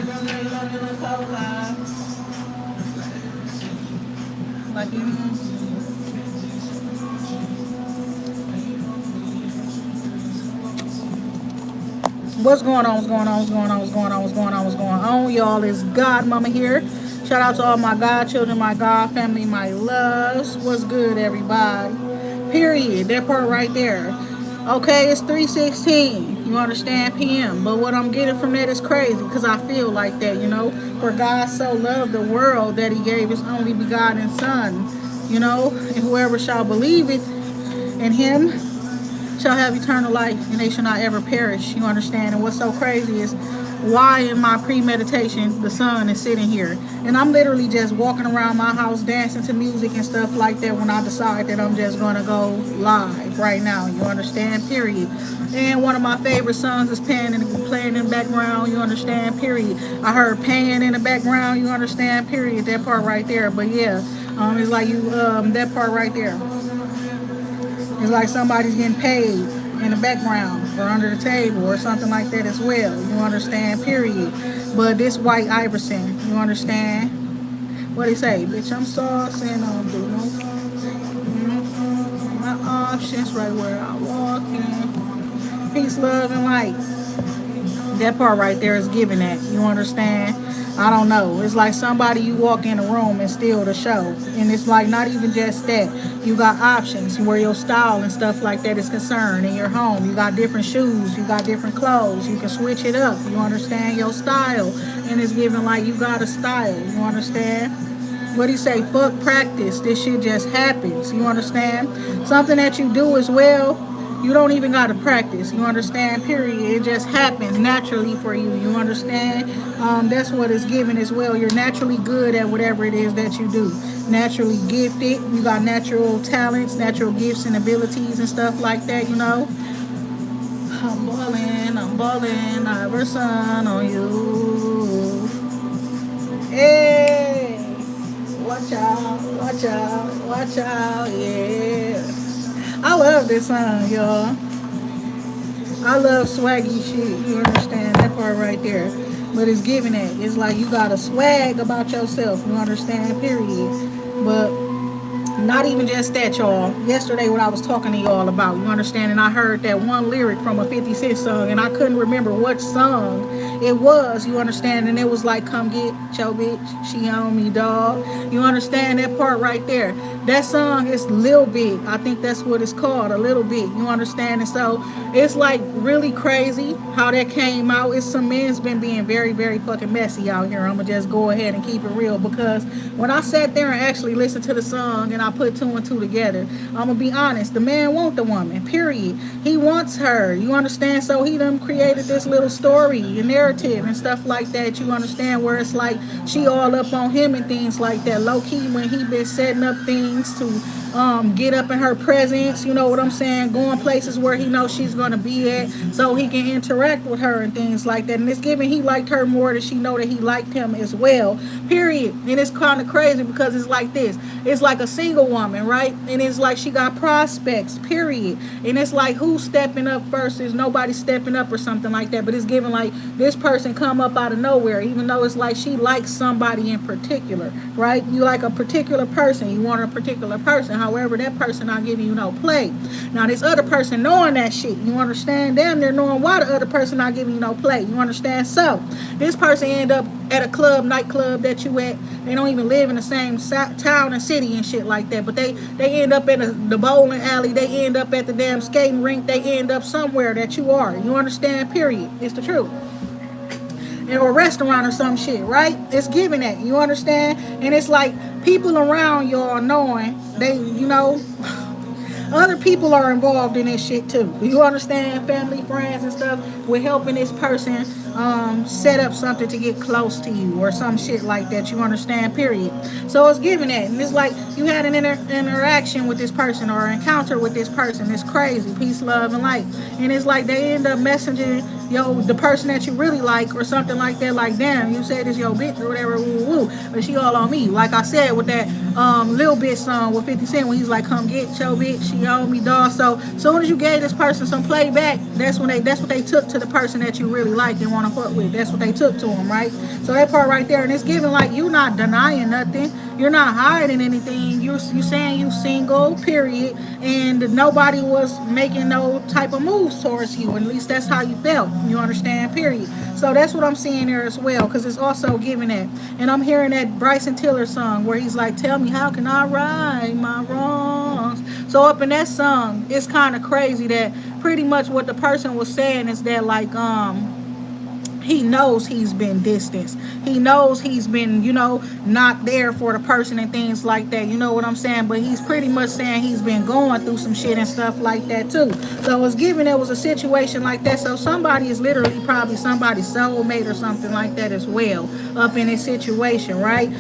Like you. What's going on? What's going on? What's going on? What's going on? What's going on? What's going on? Y'all, is Godmama here. Shout out to all my godchildren, my God family, my loves. What's good, everybody? Period. That part right there. Okay, it's 3:16. You understand, PM. But what I'm getting from that is crazy because I feel like that, you know. For God so loved the world that He gave His only begotten Son, you know, and whoever shall believe it in Him shall have eternal life, and they shall not ever perish. You understand? And what's so crazy is why in my premeditation the sun is sitting here. And I'm literally just walking around my house dancing to music and stuff like that when I decide that I'm just gonna go live right now. You understand? Period. And one of my favorite songs is playing in the background. You understand? Period. I heard paying in the background. You understand? Period. That part right there. But yeah, it's like that part right there. It's like somebody's getting paid in the background or under the table or something like that as well. You understand? Period. But this White Iverson, you understand? What they say? Bitch, I'm sauce and I don't do no. My options right where I walk in. Peace, love, and light. That part right there is giving that. You understand? I don't know. It's like somebody you walk in a room and steal the show. And it's like not even just that. You got options where your style and stuff like that is concerned in your home. You got different shoes. You got different clothes. You can switch it up. You understand your style. And it's giving like you got a style. You understand? What do you say? Fuck practice. This shit just happens. You understand? Something that you do as well. You don't even got to practice. You understand? Period. It just happens naturally for you. You understand? That's what it's given as well. You're naturally good at whatever it is that you do. Naturally gifted. You got natural talents, natural gifts and abilities and stuff like that, you know. I'm balling, Iverson on you. Hey, watch out, watch out, watch out, yeah. I love this song, y'all. I love swaggy shit. You understand that part right there. But it's giving it. It's like you got a swag about yourself. You understand? Period. But not even just that, y'all. Yesterday, what I was talking to y'all about, you understand? And I heard that one lyric from a 50 Cent song, and I couldn't remember what song it was, you understand? And it was like, come get your bitch, she on me, dog. You understand that part right there? That song is Lil Bit. I think that's what it's called, a little bit. You understand? And so it's like really crazy how that came out. It's some men's been being very, very fucking messy out here. I'm gonna just go ahead and keep it real because when I sat there and actually listened to the song and I put two and two together, I'm gonna be honest, the man wants the woman, period. He wants her. You understand? So he done created this little story, a narrative and stuff like that. You understand? Where it's like she all up on him and things like that. Low key when he been setting up things to get up in her presence, you know what I'm saying, going places where he knows she's going to be at so he can interact with her and things like that. And it's given he liked her more than she know that he liked him as well, period. And it's kind of crazy because it's like this, it's like a single woman, right? And it's like she got prospects, period. And it's like who's stepping up first? There's nobody stepping up or something like that, but it's given like this person come up out of nowhere, even though it's like she likes somebody in particular, right? You like a particular person, you want a particular person. However, that person not giving you no play. Now, this other person knowing that shit, you understand? Damn, they're knowing why the other person not giving you no play. You understand? So, this person end up at a club, nightclub that you at. They don't even live in the same town and city and shit like that. But they end up in the bowling alley. They end up at the damn skating rink. They end up somewhere that you are. You understand? Period. It's the truth. Or a restaurant or some shit, right? It's giving that. You understand? And it's like people around y'all knowing they, you know, other people are involved in this shit too. You understand? Family, friends, and stuff. We're helping this person set up something to get close to you or some shit like that. You understand? Period. So it's giving that, and it's like you had an interaction with this person or encounter with this person. It's crazy. Peace, love, and light. And it's like they end up messaging the person that you really like or something like that. Like, damn, you said this your bitch or whatever, woo woo, but she all on me. Like I said with that Lil Bit song with 50 Cent when he's like, come get your bitch, she on me, dog. So soon as you gave this person some playback, that's what they took to the person that you really like and want want to fuck with. That's what they took to him, right? So that part right there, and it's giving like you not denying nothing, you're not hiding anything. You saying you single, period, and nobody was making no type of moves towards you. At least that's how you felt. You understand, period. So that's what I'm seeing there as well, because it's also giving that. And I'm hearing that Bryson Tiller song where he's like, "Tell me how can I right my wrongs." So up in that song, it's kind of crazy that pretty much what the person was saying is that like he knows he's been distanced. He knows he's been, not there for the person and things like that. You know what I'm saying? But he's pretty much saying he's been going through some shit and stuff like that too. So it's given there was a situation like that. So somebody is literally probably somebody's soulmate or something like that as well up in this situation, right?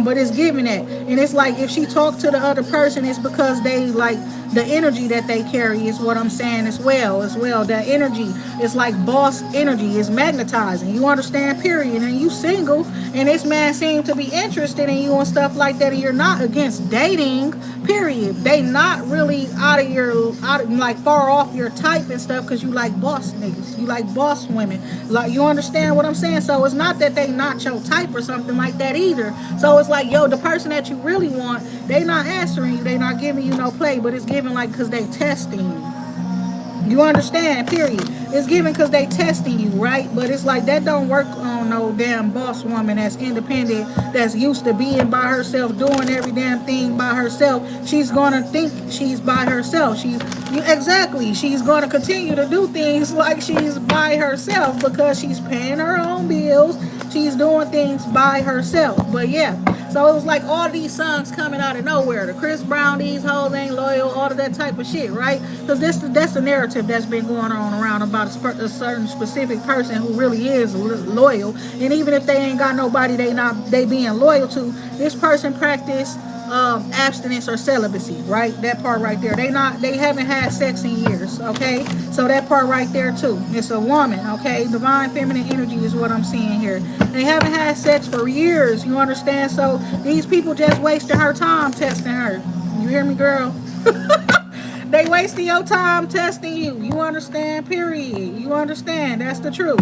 But it's giving that. And it's like if she talked to the other person, it's because they like the energy that they carry is what I'm saying as well. That energy is like boss energy, is magnetizing. You understand, period. And you single and this man seemed to be interested in you and stuff like that, and you're not against dating, period. They not really like far off your type and stuff, because you like boss niggas. You like boss women. Like, you understand what I'm saying? So it's not that they not your type or something like that either. So it's like, yo, the person that you really want, they not answering you, they not giving you no play, but it's giving like because they testing you. You understand, period. It's given because they testing you, right? But it's like that don't work on no damn boss woman that's independent, that's used to being by herself, doing every damn thing by herself. She's gonna think she's by herself. Exactly. She's gonna continue to do things like she's by herself because she's paying her own bills. She's doing things by herself. But yeah. So it was like all these songs coming out of nowhere. The Chris Brown, these hoes ain't loyal, all of that type of shit, right? Because that's the narrative that's been going on around about a certain specific person who really is loyal. And even if they ain't got nobody they being loyal to, this person practice abstinence or celibacy, right? That part right there. They haven't had sex in years, okay? So that part right there too. It's a woman, okay? Divine feminine energy is what I'm seeing here. They haven't had sex for years, you understand? So these people just wasting her time testing her. You hear me, girl? They wasting your time testing you. You understand, period. You understand. That's the truth.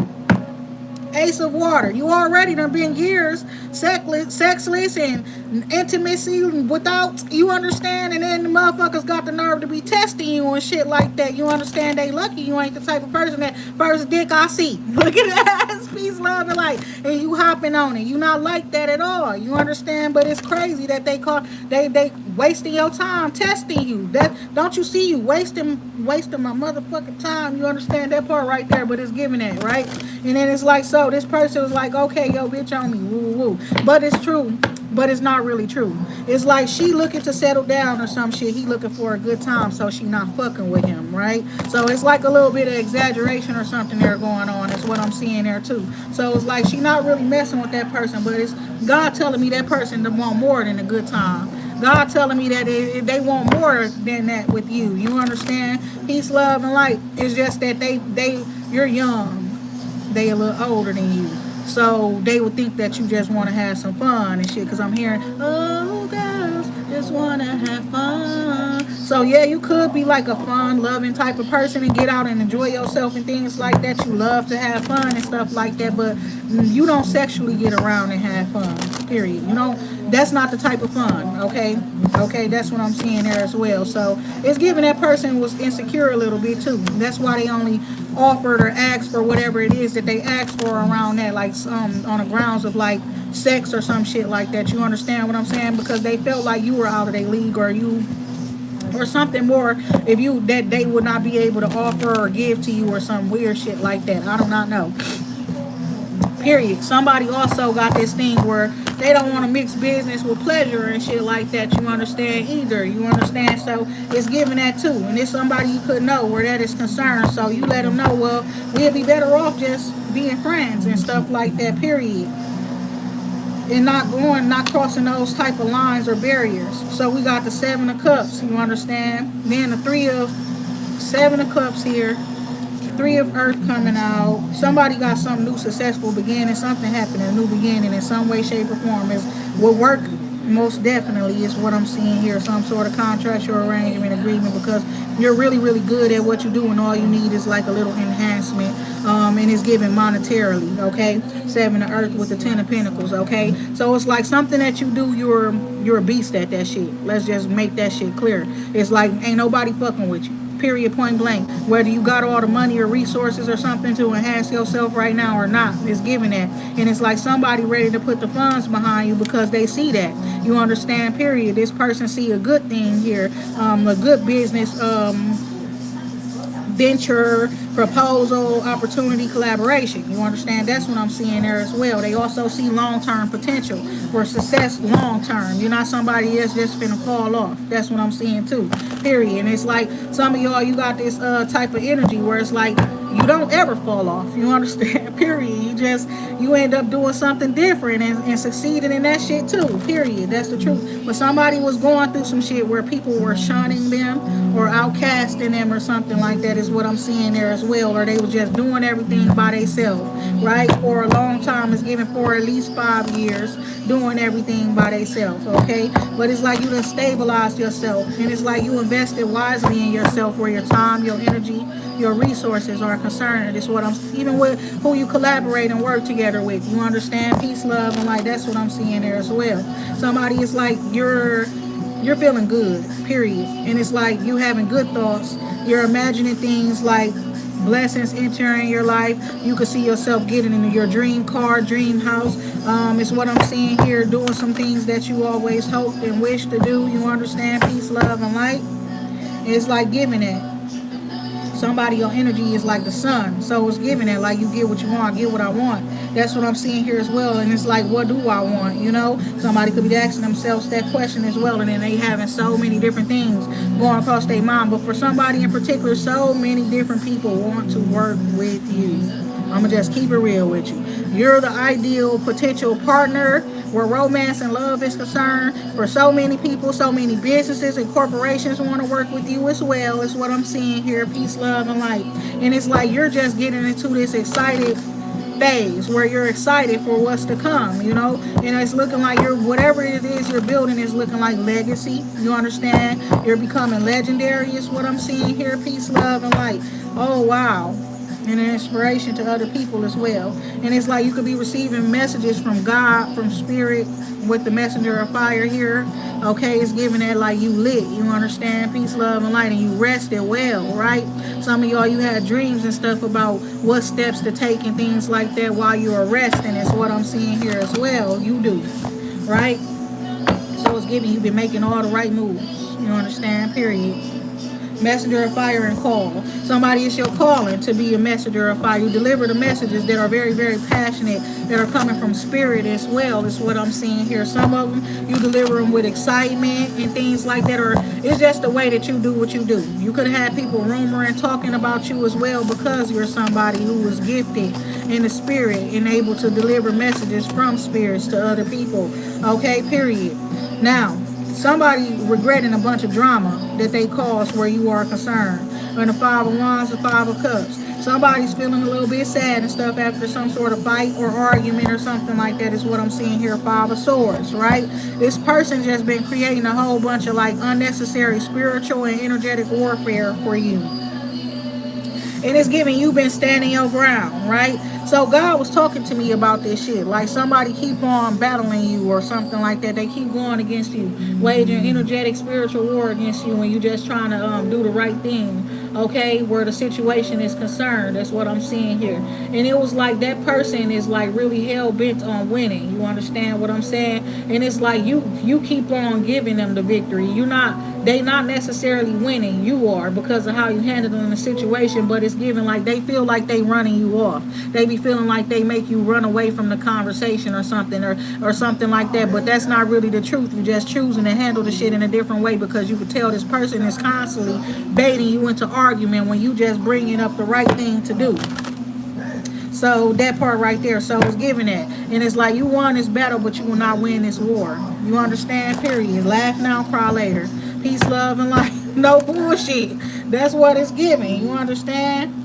Ace of Water. You already done been years sexless and intimacy without, you understand, and then the motherfuckers got the nerve to be testing you and shit like that. You understand? They lucky you ain't the type of person that first dick I see. Look at that. Peace, love, and light. And you hopping on it. You not like that at all. You understand? But it's crazy that they wasting your time testing you. That don't you see you wasting my motherfucking time. You understand that part right there? But it's giving that, right? And then it's like, so this person was like, okay, yo, bitch on me, woo woo woo. But it's true. But it's not really true. It's like she looking to settle down or some shit. He looking for a good time, so she not fucking with him, right? So it's like a little bit of exaggeration or something there going on. Is what I'm seeing there too. So it's like she not really messing with that person, but it's God telling me that person to want more than a good time. God telling me that they want more than that with you. You understand? Peace, love, and light. It's just that you're young. They a little older than you. So they would think that you just want to have some fun and shit. Because I'm hearing, oh, girls just want to have fun. So yeah, you could be like a fun, loving type of person and get out and enjoy yourself and things like that. You love to have fun and stuff like that. But you don't sexually get around and have fun, period. You know, that's not the type of fun, okay? Okay, that's what I'm seeing there as well. So it's giving that person was insecure a little bit too. That's why they only offered or asked for whatever it is that they asked for around that, like on the grounds of like sex or some shit like that. You understand what I'm saying? Because they felt like you were out of their league or something more if you that they would not be able to offer or give to you or some weird shit like that. I do not know. Period. Somebody also got this thing where they don't want to mix business with pleasure and shit like that. You understand either. You understand? So it's giving that too. And it's somebody you could know where that is concerned. So you let them know, well, we'll be better off just being friends and stuff like that, period. And not crossing those type of lines or barriers. So we got the 7 of Cups, you understand? Then the 7 of Cups here. 3 of Earth coming out. Somebody got some new successful beginning. Something happened, a new beginning in some way, shape, or form. Is will work Most definitely is what I'm seeing here. Some sort of contractual arrangement agreement, because you're really, really good at what you do, and all you need is like a little enhancement. And it's given monetarily, okay? Seven of Earth with the Ten of Pentacles, okay? So it's like something that you do, you're a beast at that shit. Let's just make that shit clear. It's like ain't nobody fucking with you. Period, point blank. Whether you got all the money or resources or something to enhance yourself right now or not, it's giving that. And it's like somebody ready to put the funds behind you because they see that. You understand, period. This person see a good thing here, a good business venture, proposal, opportunity, collaboration. You understand? That's what I'm seeing there as well. They also see long-term potential for success long-term. You're not somebody that's just finna fall off. That's what I'm seeing too. Period. And it's like some of y'all, you got this type of energy where it's like you don't ever fall off. You understand? Period. You end up doing something different and succeeding in that shit too. Period. That's the truth. But somebody was going through some shit where people were shunning them or outcasting them or something like that is what I'm seeing there as well. Or they were just doing everything by themselves, right? For a long time. It's given for at least 5 years doing everything by themselves, okay? But it's like you done stabilized yourself, and it's like you invested wisely in yourself where your time, your energy, your resources are concerned. It's what I'm, even with who you collaborate and work together with. You understand? Peace, love, and light. That's what I'm seeing there as well. Somebody is like you're feeling good, period. And it's like you having good thoughts. You're imagining things like blessings entering your life. You could see yourself getting into your dream car, dream house. It's what I'm seeing here, doing some things that you always hoped and wished to do. You understand? Peace, love, and light. It's like giving it. Somebody, your energy is like the sun, so it's giving it like you get what you want, I get what I want. That's what I'm seeing here as well. And it's like, what do I want? You know, somebody could be asking themselves that question as well, and then they having so many different things going across their mind. But for somebody in particular, so many different people want to work with you. I'm gonna just keep it real with you. You're the ideal potential partner where romance and love is concerned. For so many people, so many businesses and corporations want to work with you as well. Is what I'm seeing here. Peace, love, and light. And it's like you're just getting into this excited phase where you're excited for what's to come, you know, and it's looking like you're, whatever it is you're building is looking like legacy. You understand? You're becoming legendary is what I'm seeing here. Peace, love, and light. Oh wow. And an inspiration to other people as well. And it's like you could be receiving messages from God, from spirit, with the messenger of fire here. Okay, it's giving that like you lit. You understand? Peace, love, and light. And you rested well, right? Some of y'all, you had dreams and stuff about what steps to take and things like that while you were resting. Is what I'm seeing here as well. You do, right? So it's giving you've been making all the right moves. You understand? Period. Messenger of fire and call. Somebody is your calling to be a messenger of fire. You deliver the messages that are very, very passionate, that are coming from spirit as well, is what I'm seeing here. Some of them, you deliver them with excitement and things like that, or it's just the way that you do what you do. You could have had people rumoring, talking about you as well because you're somebody who is gifted in the spirit and able to deliver messages from spirits to other people. Okay, period. Now, somebody regretting a bunch of drama that they caused where you are concerned. And the Five of Wands, the Five of Cups. Somebody's feeling a little bit sad and stuff after some sort of fight or argument or something like that is what I'm seeing here. Five of Swords, right? This person just been creating a whole bunch of like unnecessary spiritual and energetic warfare for you. And it's giving you been standing your ground, right? So God was talking to me about this shit. Like somebody keep on battling you or something like that. They keep going against you, waging energetic spiritual war against you when you just trying to do the right thing. Okay, where the situation is concerned. That's what I'm seeing here. And it was like that person is like really hell bent on winning. You understand what I'm saying? And it's like you keep on giving them the victory. They not necessarily winning. You are, because of how you handle them in the situation. But it's giving like they feel like they running you off. They be feeling like they make you run away from the conversation or something or something like that. But that's not really the truth. You just choosing to handle the shit in a different way because you can tell this person is constantly baiting you into argument when you just bringing up the right thing to do. So that part right there. So it's giving that. And it's like you won this battle, but you will not win this war. You understand? Period. Laugh now, cry later. Peace, love, and light. No bullshit. That's what it's giving. You understand?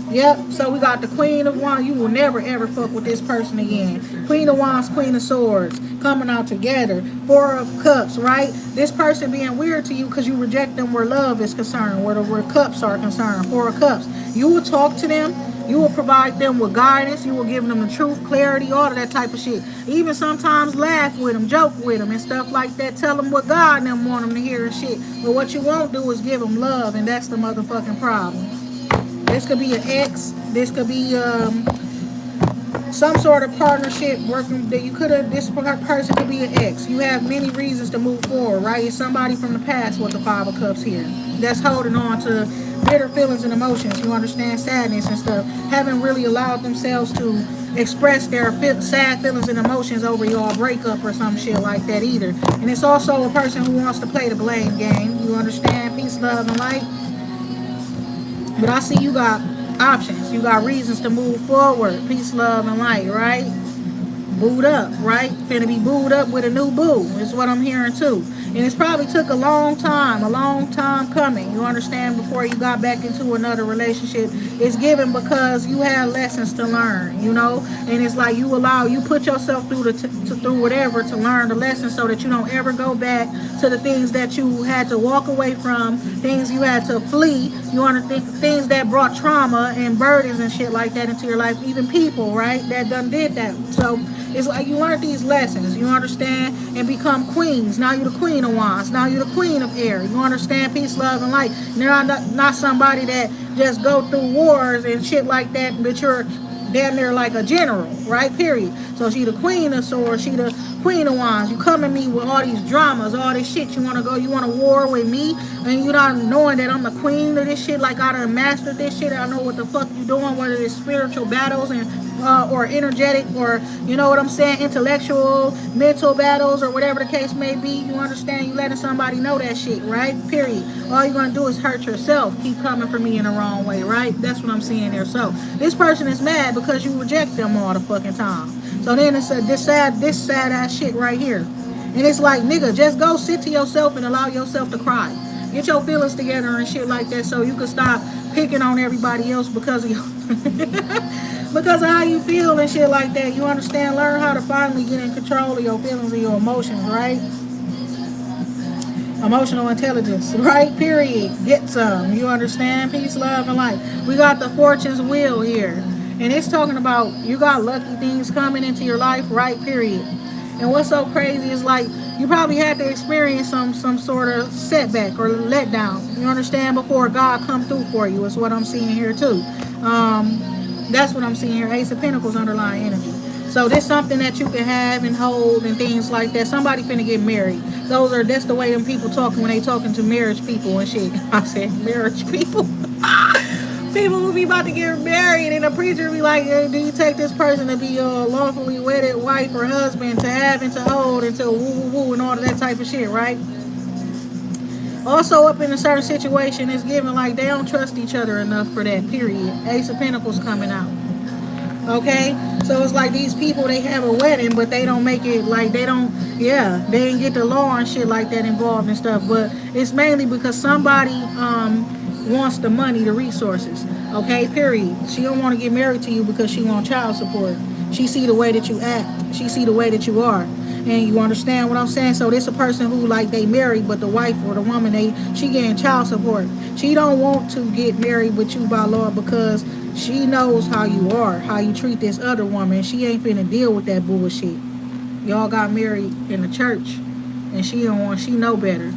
Yep, so we got the Queen of Wands. You will never ever fuck with this person again. Queen of Wands, Queen of Swords, coming out together. Four of Cups, right? This person being weird to you because you reject them where love is concerned, where cups are concerned. Four of Cups. You will talk to them. You will provide them with guidance. You will give them the truth, clarity, all of that type of shit. Even sometimes laugh with them, joke with them, and stuff like that. Tell them what God and them want them to hear and shit. But what you won't do is give them love, and that's the motherfucking problem. This could be an ex. This could be some sort of partnership working that you could have. This person could be an ex. You have many reasons to move forward, right? It's somebody from the past with the Five of Cups here that's holding on to bitter feelings and emotions. You understand, sadness and stuff. Haven't really allowed themselves to express their sad feelings and emotions over your breakup or some shit like that either. And it's also a person who wants to play the blame game. You understand? Peace, love, and light. But I see you got options. You got reasons to move forward. Peace, love, and light, right? Booed up, right? Finna be booed up with a new boo. Is what I'm hearing too. And it's probably took a long time coming. You understand? Before you got back into another relationship, it's given because you had lessons to learn. You know, and it's like you put yourself through through whatever to learn the lesson, so that you don't ever go back to the things that you had to walk away from, things you had to flee. You want to think things that brought trauma and burdens and shit like that into your life. Even people, right? That done did that. So it's like you learn these lessons, you understand, and become queens. Now you're the Queen of Wands. Now you're the Queen of Air. You understand, peace, love, and light. You're not somebody that just go through wars and shit like that, but you're damn near like a general, right? Period. So she the Queen of Swords, she the Queen of Wands. You come at me with all these dramas, all this shit. You want to war with me, and you not knowing that I'm the queen of this shit. Like I done mastered this shit. I know what the fuck you doing, whether it's spiritual battles and or energetic, or you know what I'm saying, intellectual, mental battles, or whatever the case may be. You understand? You letting somebody know that shit, right? Period. All you're gonna do is hurt yourself. Keep coming for me in the wrong way, right? That's what I'm seeing there. So this person is mad because you reject them all the fucking time. So then it's this sad ass shit right here, and it's like, nigga, just go sit to yourself and allow yourself to cry. Get your feelings together and shit like that, so you can stop picking on everybody else because of because of how you feel and shit like that. You understand? Learn how to finally get in control of your feelings and your emotions, right? Emotional intelligence, right? Period. Get some. You understand? Peace, love, and light. We got the Fortune's Wheel here. And it's talking about you got lucky things coming into your life, right? Period. And what's so crazy is like you probably had to experience some sort of setback or letdown. You understand? Before God come through for you is what I'm seeing here too. That's what I'm seeing here. Ace of Pentacles underlying energy. So there's something that you can have and hold and things like that. Somebody finna get married. That's the way them people talking when they talking to marriage people and shit. I said marriage people. People will be about to get married and the preacher be like, hey, do you take this person to be your lawfully wedded wife or husband, to have and to hold and to woo woo woo and all of that type of shit, right? Also up in a certain situation is given like they don't trust each other enough for that, period. Ace of Pentacles coming out. Okay, so it's like these people, they have a wedding but they don't make it, like they didn't get the law and shit like that involved and stuff. But it's mainly because somebody wants the money, the resources. Okay, period. She don't want to get married to you because she wants child support. She see the way that you act, she see the way that you are, and you understand what I'm saying. So this a person who like they married, but the wife or the woman, she getting child support. She don't want to get married with you by law because she knows how you are, how you treat this other woman. She ain't finna deal with that bullshit. Y'all got married in the church, and she know better.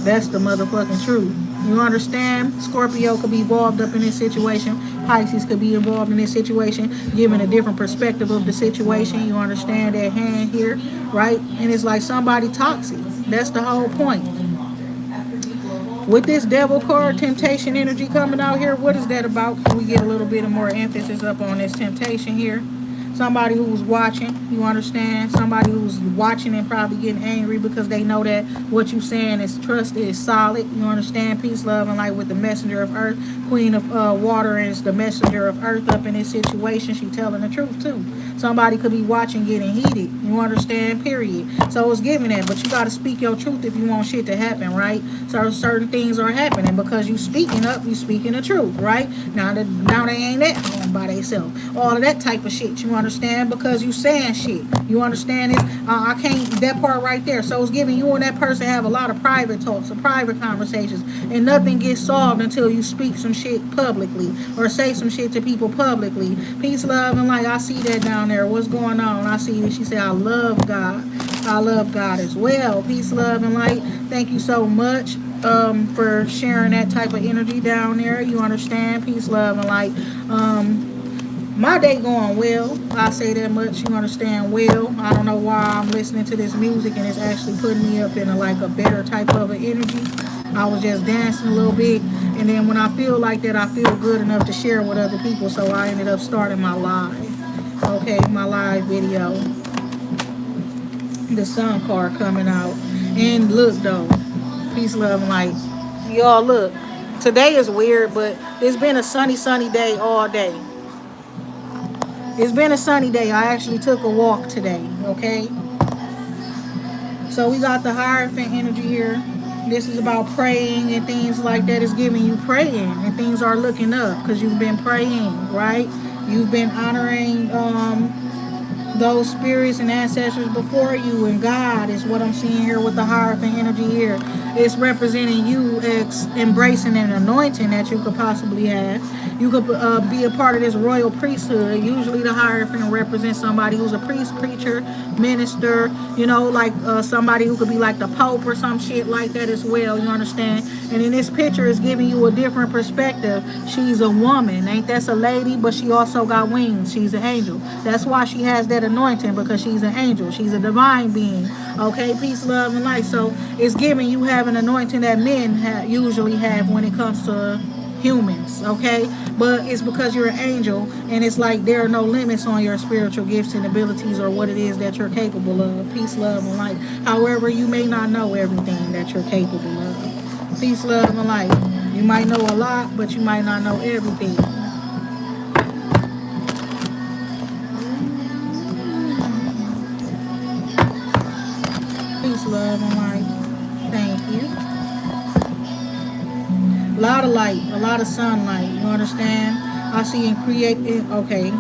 That's the motherfucking truth. You understand? Scorpio could be involved up in this situation. Pisces could be involved in this situation, giving a different perspective of the situation. You understand that hand here, right? And it's like somebody toxic. That's the whole point. With this devil card, temptation energy coming out here, what is that about? Can we get a little bit of more emphasis up on this temptation here? somebody who's watching, you understand? Somebody who's watching and probably getting angry because they know that what you saying is trusted, is solid, you understand? Peace, love, and light with the messenger of earth, queen of water is the messenger of earth up in this situation. She telling the truth too. Somebody could be watching getting heated, you understand? Period. So it's giving that, but you got to speak your truth if you want shit to happen, right? So certain things are happening because you speaking up, you speaking the truth, right? Now they ain't at home by themselves. All of that type of shit, you understand? Because you saying shit, you understand it? I can't, that part right there. So it's giving you and that person have a lot of private talks or private conversations, and nothing gets solved until you speak some shit publicly or say some shit to people publicly. Peace, love, and light. I see that down there. What's going on? I see that she said, I love God. I love God as well. Peace, love, and light. Thank you so much for sharing that type of energy down there. You understand? Peace, love, and light. My day going well. I say that much. You understand well. I don't know why I'm listening to this music and it's actually putting me up in a better type of an energy. I was just dancing a little bit, and then when I feel like that, I feel good enough to share with other people. So I ended up starting my live. Okay, my live video. The sun card coming out, and look though, peace, love, and light. Y'all look. Today is weird, but it's been a sunny day all day. It's been a sunny day. I actually took a walk today, okay? So we got the Hierophant energy here. This is about praying and things like that. It's giving you praying and things are looking up because you've been praying, right? You've been honoring those spirits and ancestors before you, and God is what I'm seeing here with the Hierophant energy here. It's representing you embracing an anointing that you could possibly have. You could be a part of this royal priesthood. Usually the Hierophant represents somebody who's a priest, preacher, minister, like somebody who could be like the Pope or some shit like that as well, you understand? And in this picture, it's giving you a different perspective. She's a woman, ain't that's a lady, but she also got wings. She's an angel. That's why she has that anointing, because she's an angel. She's a divine being. Okay, peace, love, and light. So it's giving you have an anointing that men usually have when it comes to humans, okay? But it's because you're an angel, and it's like there are no limits on your spiritual gifts and abilities or what it is that you're capable of. Peace, love, and light. However, you may not know everything that you're capable of. Peace, love, and light. You might know a lot, but you might not know everything. Peace, love, and light. Thank you. A lot of light, a lot of sunlight. You understand? I see in create. Okay,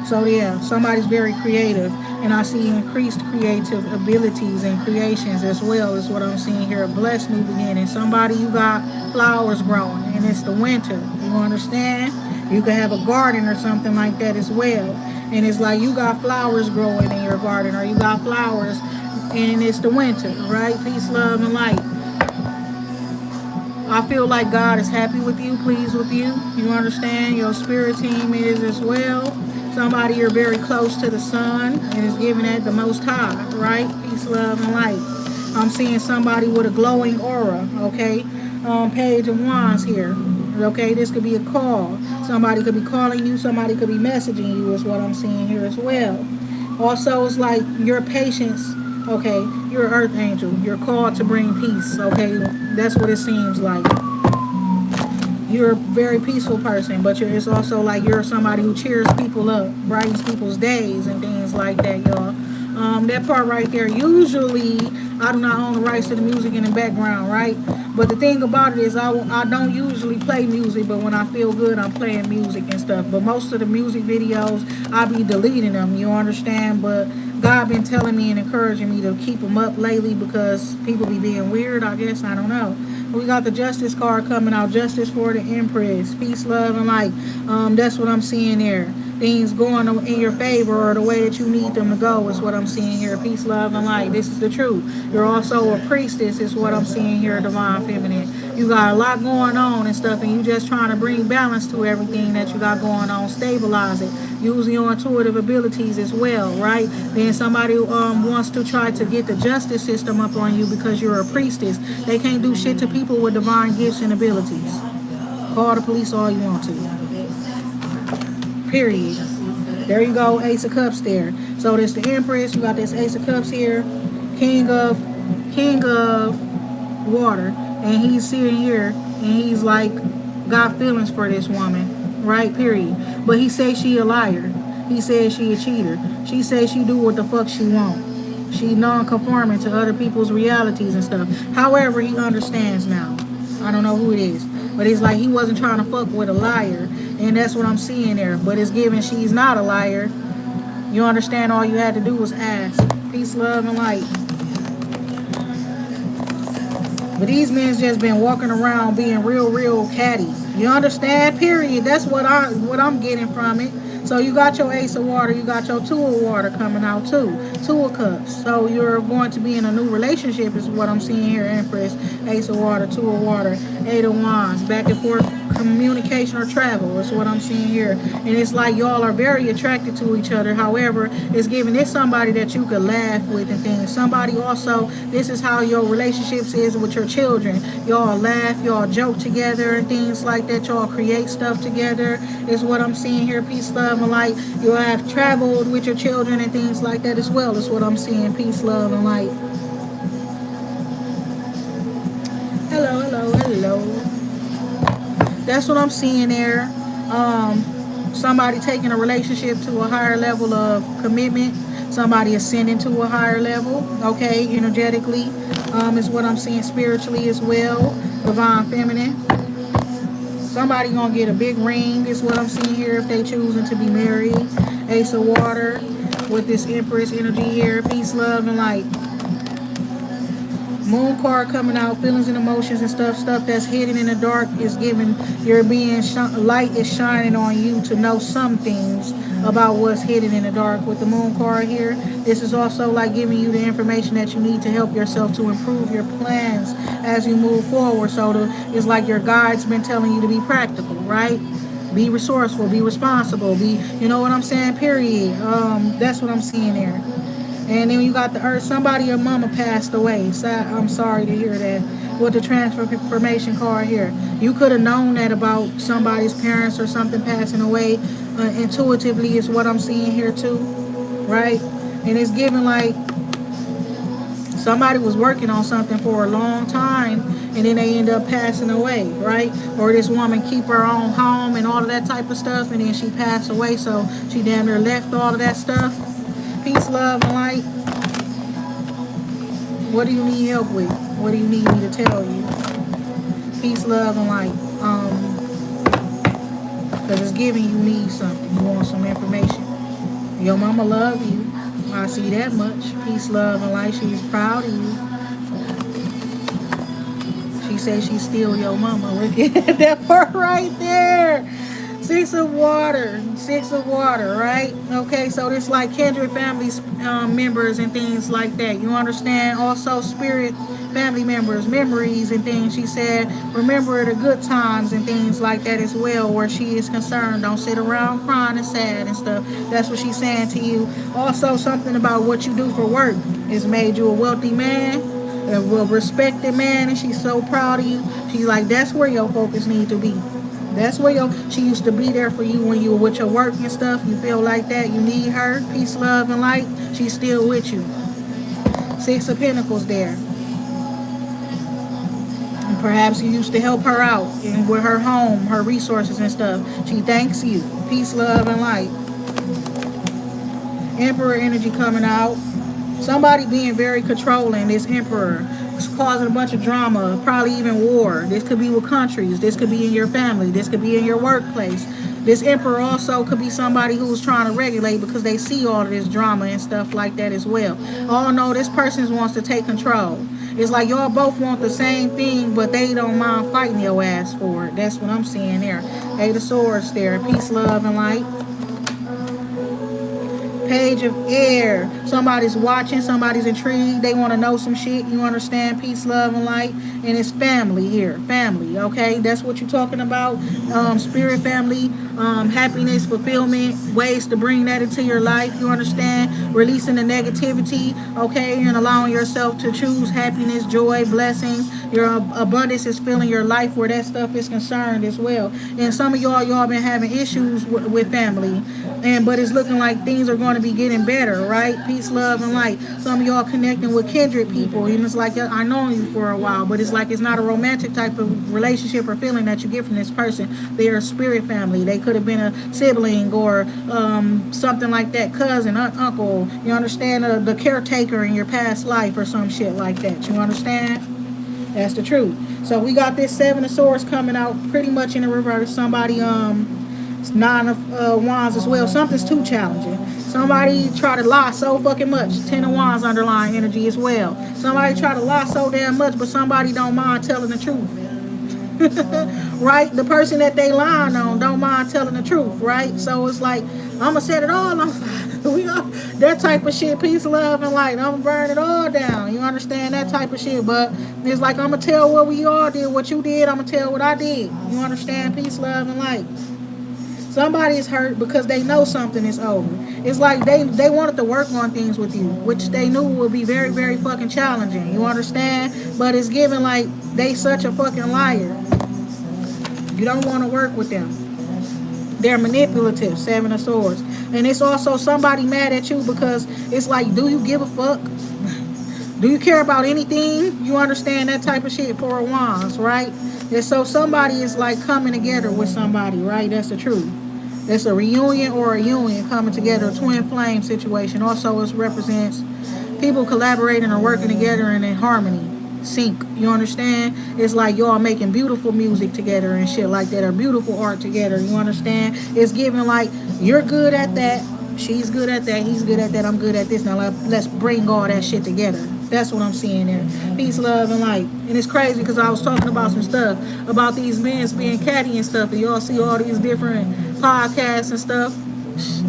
so yeah, somebody's very creative, and I see increased creative abilities and creations as well. Is what I'm seeing here. A blessed new beginning. Somebody, you got flowers growing, and it's the winter. You understand? You could have a garden or something like that as well, and it's like you got flowers growing in your garden, or you got flowers, and it's the winter, right? Peace, love, and light. I feel like God is happy with you, pleased with you. You understand? Your spirit team is as well. Somebody you're very close to the sun and is giving that the most high, right? Peace, love, and light. I'm seeing somebody with a glowing aura, okay? Page of Wands here. Okay, this could be a call. Somebody could be calling you, somebody could be messaging you is what I'm seeing here as well. Also, it's like your patience. Okay, you're an earth angel. You're called to bring peace. Okay, that's what it seems like. You're a very peaceful person, but it's also like you're somebody who cheers people up, brightens people's days and things like that, y'all. That part right there, usually I do not own the rights to the music in the background, right? But the thing about it is I don't usually play music, but when I feel good, I'm playing music and stuff. But most of the music videos, I be deleting them, you understand? But God been telling me and encouraging me to keep them up lately because people be being weird, I guess. I don't know. We got the Justice card coming out. Justice for the Empress. Peace, love, and light. That's what I'm seeing there. Things going in your favor or the way that you need them to go is what I'm seeing here. Peace, love, and light. This is the truth. You're also a priestess is what I'm seeing here, divine feminine. You got a lot going on and stuff, and you just trying to bring balance to everything that you got going on. Stabilize it. Use your intuitive abilities as well, right? Then somebody wants to try to get the justice system up on you because you're a priestess. They can't do shit to people with divine gifts and abilities. Call the police all you want to. Period. There you go, Ace of Cups there. So there's the Empress. You got this Ace of Cups here. King of King of Water. And he's sitting here and he's like got feelings for this woman. Right? Period. But he says she a liar. He says she a cheater. She says she do what the fuck she want. She non-conforming to other people's realities and stuff. However, he understands now. I don't know who it is. But it's like he wasn't trying to fuck with a liar. And that's what I'm seeing there. But it's given she's not a liar. You understand, all you had to do was ask. Peace, love, and light. But these men's just been walking around being real catty. You understand? Period. That's what I'm getting from it. So you got your Ace of Water, you got your Two of Water coming out too. Two of Cups. So you're going to be in a new relationship is what I'm seeing here, Empress. Ace of Water, Two of Water, Eight of Wands. Back and forth communication or travel is what I'm seeing here. And it's like y'all are very attracted to each other. However, it's giving this somebody that you could laugh with and things. Somebody also, this is how your relationships is with your children. Y'all laugh, y'all joke together and things like that. Y'all create stuff together is what I'm seeing here. Peace, love, and light. You'll have traveled with your children and things like that as well is what I'm seeing. Peace, love, and light. Hello. That's what I'm seeing there. Somebody taking a relationship to a higher level of commitment. Somebody ascending to a higher level. Okay, energetically is what I'm seeing spiritually as well. Divine feminine. Somebody gonna get a big ring is what I'm seeing here if they choosing to be married. Ace of Water with this Empress energy here. Peace, love, and light. Moon card coming out, feelings and emotions and stuff that's hidden in the dark is giving, you're being, light is shining on you to know some things about what's hidden in the dark with the moon card here. This is also like giving you the information that you need to help yourself to improve your plans as you move forward. So it's like your guide's been telling you to be practical, right? Be resourceful, be responsible, you know what I'm saying, period. That's what I'm seeing there. And then you got the earth. Somebody, your mama passed away. So I'm sorry to hear that. With the transformation card here. You could have known that about somebody's parents or something passing away. Intuitively is what I'm seeing here too. Right? And it's giving like somebody was working on something for a long time and then they end up passing away, right? Or this woman keep her own home and all of that type of stuff and then she passed away, so she damn near left all of that stuff. Peace, love, and light. What do you need help with? What do you need me to tell you? Peace, love, and light. Because it's giving you need something. You want some information. Your mama love you. I see that much. Peace, love, and light. She's proud of you. She says she's still your mama. Look at that part right there. Six of Water, right? Okay, so it's like kindred family members and things like that. You understand? Also, spirit family members, memories and things. She said, remember the good times and things like that as well, where she is concerned. Don't sit around crying and sad and stuff. That's what she's saying to you. Also, something about what you do for work has made you a wealthy man, a well-respected man, and she's so proud of you. She's like, that's where your focus needs to be. That's where she used to be there for you when you were with your work and stuff. You feel like that. You need her. Peace, love, and light. She's still with you. Six of Pentacles there. And perhaps you used to help her out with her home, her resources and stuff. She thanks you. Peace, love, and light. Emperor energy coming out. Somebody being very controlling, this Emperor. Causing a bunch of drama, probably even war. This could be with countries. This could be in your family. This could be in your workplace. This Emperor also could be somebody who's trying to regulate because they see all of this drama and stuff like that as well. Oh no, this person wants to take control. It's like y'all both want the same thing, but they don't mind fighting your ass for it. That's what I'm seeing there. Eight of Swords there. Peace, love, and light. Page of Air. Somebody's watching, somebody's intrigued, they want to know some shit. You understand? Peace, love, and light. And it's family here. Family, okay? That's what you're talking about. Spirit family, happiness, fulfillment, ways to bring that into your life. You understand? Releasing the negativity, okay? And allowing yourself to choose happiness, joy, blessings. Your abundance is filling your life where that stuff is concerned as well. And some of y'all been having issues with family, and but it's looking like things are going to be getting better, right? Peace, love, and light. Some of y'all connecting with kindred people, and it's like I know you for a while, but it's like it's not a romantic type of relationship or feeling that you get from this person. They're a spirit family. They could have been a sibling or something like that, cousin, uncle. You understand, the caretaker in your past life or some shit like that. You understand? That's the truth. So we got this Seven of Swords coming out pretty much in the reverse. Somebody it's Nine of Wands as well. Something's too challenging. Somebody try to lie so fucking much. Ten of Wands underlying energy as well. Somebody try to lie so damn much, but somebody don't mind telling the truth. Right? The person that they lying on don't mind telling the truth, right? So it's like, I'ma set it all on fire. We got that type of shit, peace, love, and light. I'ma burn it all down. You understand that type of shit? But it's like I'ma tell what we all did, what you did, I'ma tell what I did. You understand? Peace, love, and light. Somebody is hurt because they know something is over. It's like they wanted to work on things with you, which they knew would be very, very fucking challenging. You understand? But it's given like they such a fucking liar. You don't want to work with them. They're manipulative, Seven of Swords. And it's also somebody mad at you because it's like, do you give a fuck? Do you care about anything? You understand that type of shit, Four of Wands, right? And so somebody is like coming together with somebody, right? That's the truth. It's a reunion or a union coming together, a twin flame situation. Also, it represents people collaborating or working together and in harmony, sync. You understand? It's like y'all making beautiful music together and shit like that, or beautiful art together. You understand? It's giving like you're good at that, she's good at that, he's good at that, I'm good at this. Now let's bring all that shit together. That's what I'm seeing there. Peace, love, and light. And it's crazy because I was talking about some stuff about these men being catty and stuff, and y'all see all these different podcasts and stuff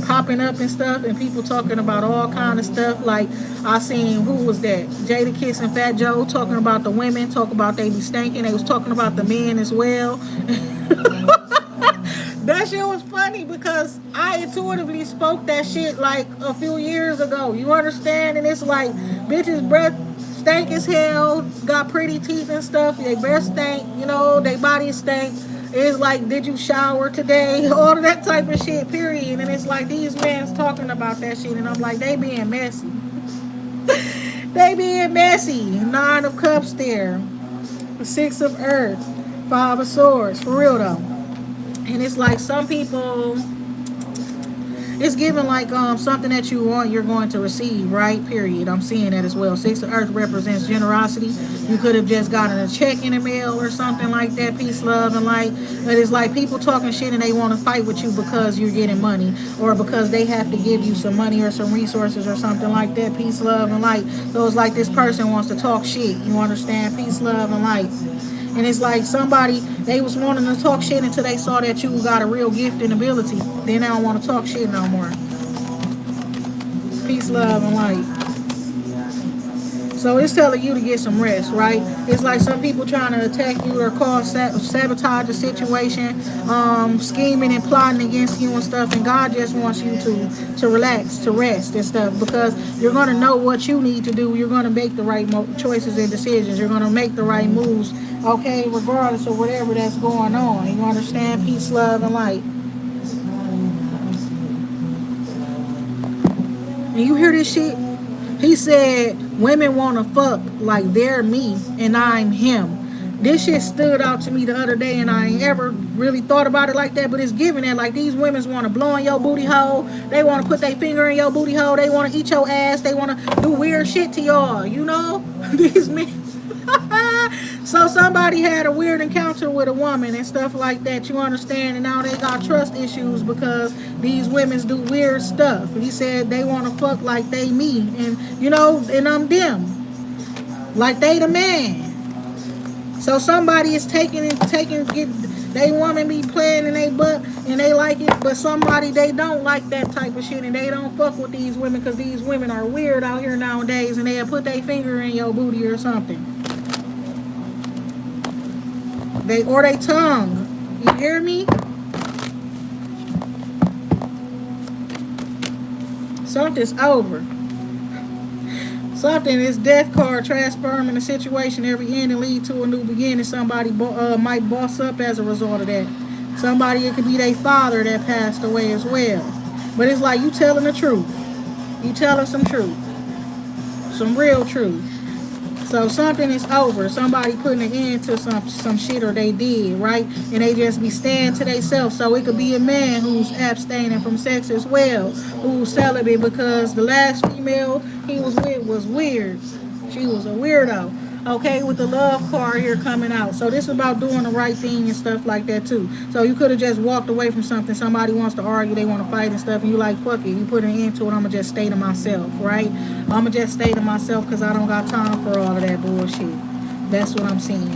popping up and stuff, and people talking about all kind of stuff. Like I seen, who was that? Jadakiss and Fat Joe talking about the women, talk about they be stinking. They was talking about the men as well. That shit was funny because I intuitively spoke that shit like a few years ago. You understand? And it's like, bitches' breath stank as hell, got pretty teeth and stuff. They breath stank, you know, they body stank. It's like, did you shower today? All of that type of shit, period. And it's like these men talking about that shit, and I'm like, they being messy. They being messy. Nine of Cups there. Six of Earth. Five of Swords. For real though. And it's like some people, it's given like something that you want, you're going to receive, right? Period. I'm seeing that as well. Six of Earth represents generosity. You could have just gotten a check in the mail or something like that. Peace, love, and light. But it's like people talking shit and they want to fight with you because you're getting money, or because they have to give you some money or some resources or something like that. Peace, love, and light. So it's like this person wants to talk shit. You understand? Peace, love, and light. And it's like somebody, they was wanting to talk shit until they saw that you got a real gift and ability. Then they don't want to talk shit no more. Peace, love, and light. So it's telling you to get some rest, right? It's like some people trying to attack you or cause sabotage a situation, scheming and plotting against you and stuff. And God just wants you to relax, to rest and stuff, because you're going to know what you need to do. You're going to make the right choices and decisions. You're going to make the right moves, okay, regardless of whatever that's going on. You understand? Peace, love, and light. And you hear this shit? He said, women want to fuck like they're me and I'm him. This shit stood out to me the other day, and I ain't ever really thought about it like that, but it's giving that like these women want to blow in your booty hole. They want to put their finger in your booty hole. They want to eat your ass. They want to do weird shit to y'all, you know? These men. So somebody had a weird encounter with a woman and stuff like that, you understand, and now they got trust issues because these women do weird stuff. He said they want to fuck like they me, and you know, and I'm them, like they the man. So somebody is get they woman be playing in they butt and they like it, but somebody they don't like that type of shit and they don't fuck with these women because these women are weird out here nowadays, and they'll put their finger in your booty or something. Or they tongue. You hear me? Something's over. Something is death card transforming a situation every end and lead to a new beginning. Somebody might boss up as a result of that. Somebody, it could be their father that passed away as well. But it's like you telling the truth. You telling some truth, some real truth. So something is over. Somebody putting an end to some shit or they did, right? And they just be staying to themselves. So it could be a man who's abstaining from sex as well, who's celibate because the last female he was with was weird. She was a weirdo. Okay, with the love card here coming out. So this is about doing the right thing and stuff like that too. So you could have just walked away from something. Somebody wants to argue, they want to fight and stuff, and you like, fuck it. You put an end to it. I'ma just stay to myself, right? I'ma just stay to myself because I don't got time for all of that bullshit. That's what I'm seeing.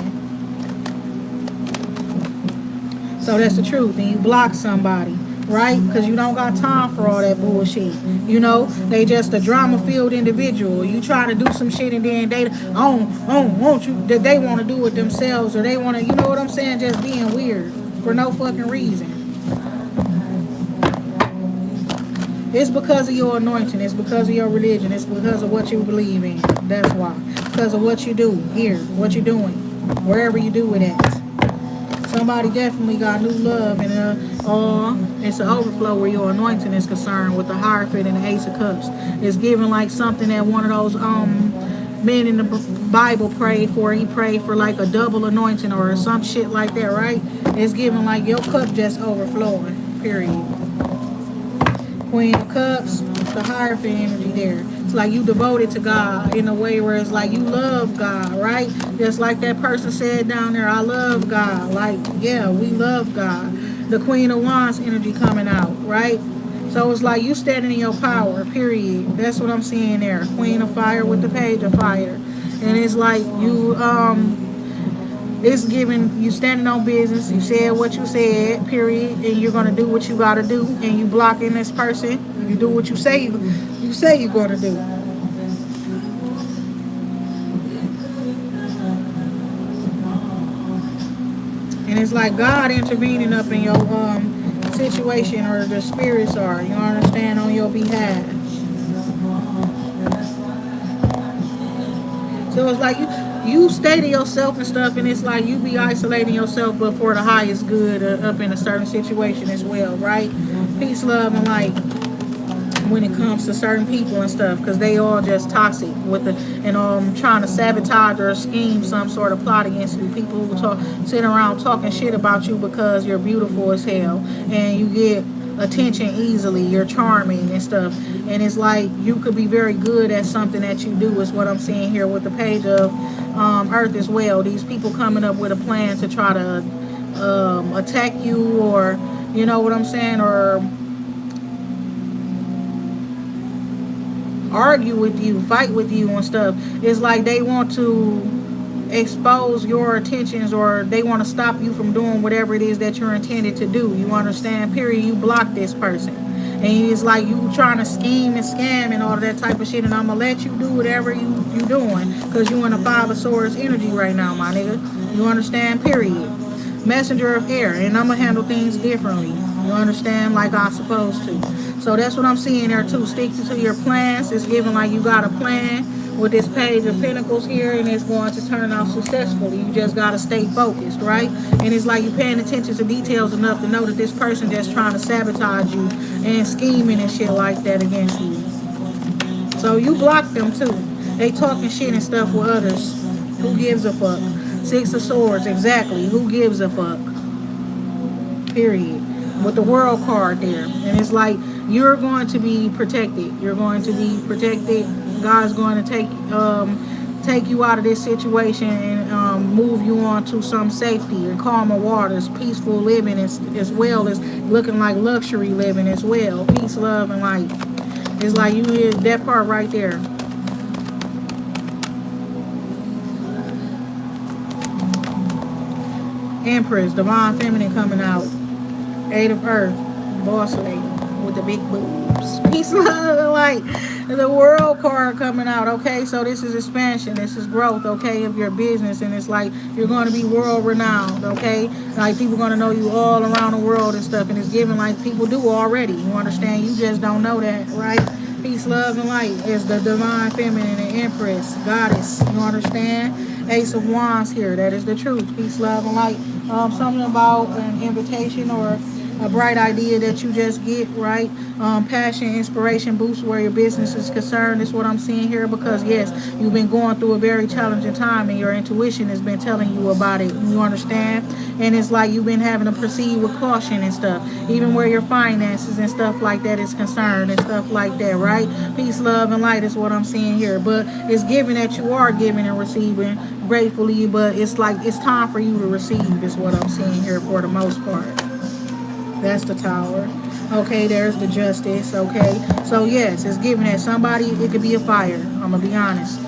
So that's the truth. And you block somebody, right? Because you don't got time for all that bullshit. You know, they just a drama-filled individual. You try to do some shit and then they don't want you. That they want to do it themselves or they want to, you know what I'm saying? Just being weird for no fucking reason. It's because of your anointing. It's because of your religion. It's because of what you believe in. That's why. Because of what you do here, what you're doing, wherever you do it at. Somebody definitely got new love, and it's an overflow where your anointing is concerned with the Hierophant and the Ace of Cups. It's giving like something that one of those men in the Bible prayed for. He prayed for like a double anointing or some shit like that, right? It's giving like your cup just overflowing, period. Queen of Cups, the Hierophant energy there. It's like you devoted to God in a way where it's like you love God, right? Just like that person said down there, I love God. Like, yeah, we love God. The Queen of Wands energy coming out, right? So it's like you standing in your power, period. That's what I'm seeing there. Queen of Fire with the Page of Fire. And it's like you, it's giving you standing on business. You said what you said, period, and you're gonna do what you gotta do. And you blocking this person. You do what you say you're gonna do. And it's like God intervening up in your situation, or the spirits are. You understand, on your behalf. So it's like you stay to yourself and stuff, and it's like you be isolating yourself, but for the highest good up in a certain situation as well, right? Peace, love, and light when it comes to certain people and stuff, because they all just toxic with the and trying to sabotage or scheme some sort of plot against you. People who sit around talking shit about you because you're beautiful as hell and you get attention easily, you're charming and stuff, and it's like you could be very good at something that you do, is what I'm seeing here with the Page of Earth as well. These people coming up with a plan to try to attack you, or you know what I'm saying, or argue with you, fight with you and stuff. It's like they want to expose your intentions, or they want to stop you from doing whatever it is that you're intended to do. You understand, period. You block this person, and it's like you trying to scheme and scam and all of that type of shit, and I'm gonna let you do whatever you doing, because you in a Five of Swords energy right now, my nigga. You understand, period. Messenger of air, and I'm gonna handle things differently. You understand, like I'm supposed to. So that's what I'm seeing there too. Stick to your plans. It's giving like you got a plan with this Page of Pentacles here, and it's going to turn out successfully. You just got to stay focused, right? And it's like you're paying attention to details enough to know that this person just trying to sabotage you and scheming and shit like that against you. So you block them too. They talking shit and stuff with others. Who gives a fuck? Six of Swords, exactly. Who gives a fuck? Period. With the World card there. And it's like you're going to be protected. You're going to be protected. God's going to take you out of this situation and move you on to some safety and calmer waters, peaceful living, as well as looking like luxury living as well. Peace, love, and light. It's like you hear that part right there. Empress, Divine Feminine coming out. Eight of Earth, Boss Lady with the big boobs. Peace, love, and light. The World card coming out. Okay, so this is expansion. This is growth. Okay, of your business, and it's like you're going to be world renowned. Okay, like people going to know you all around the world and stuff. And it's giving like people do already. You understand? You just don't know that, right? Peace, love, and light is the divine feminine and empress, goddess. You understand? Ace of Wands here. That is the truth. Peace, love, and light. Something about an invitation or a bright idea that you just get, right? Passion, inspiration, boost where your business is concerned is what I'm seeing here, because yes, you've been going through a very challenging time and your intuition has been telling you about it. You understand? And it's like you've been having to proceed with caution and stuff, even where your finances and stuff like that is concerned and stuff like that, right? Peace, love, and light is what I'm seeing here. But it's given that you are giving and receiving gratefully, but it's like it's time for you to receive is what I'm seeing here for the most part. That's the Tower. Okay, there's the Justice. Okay, so yes, it's given that somebody, it could be a fire. I'm gonna be honest.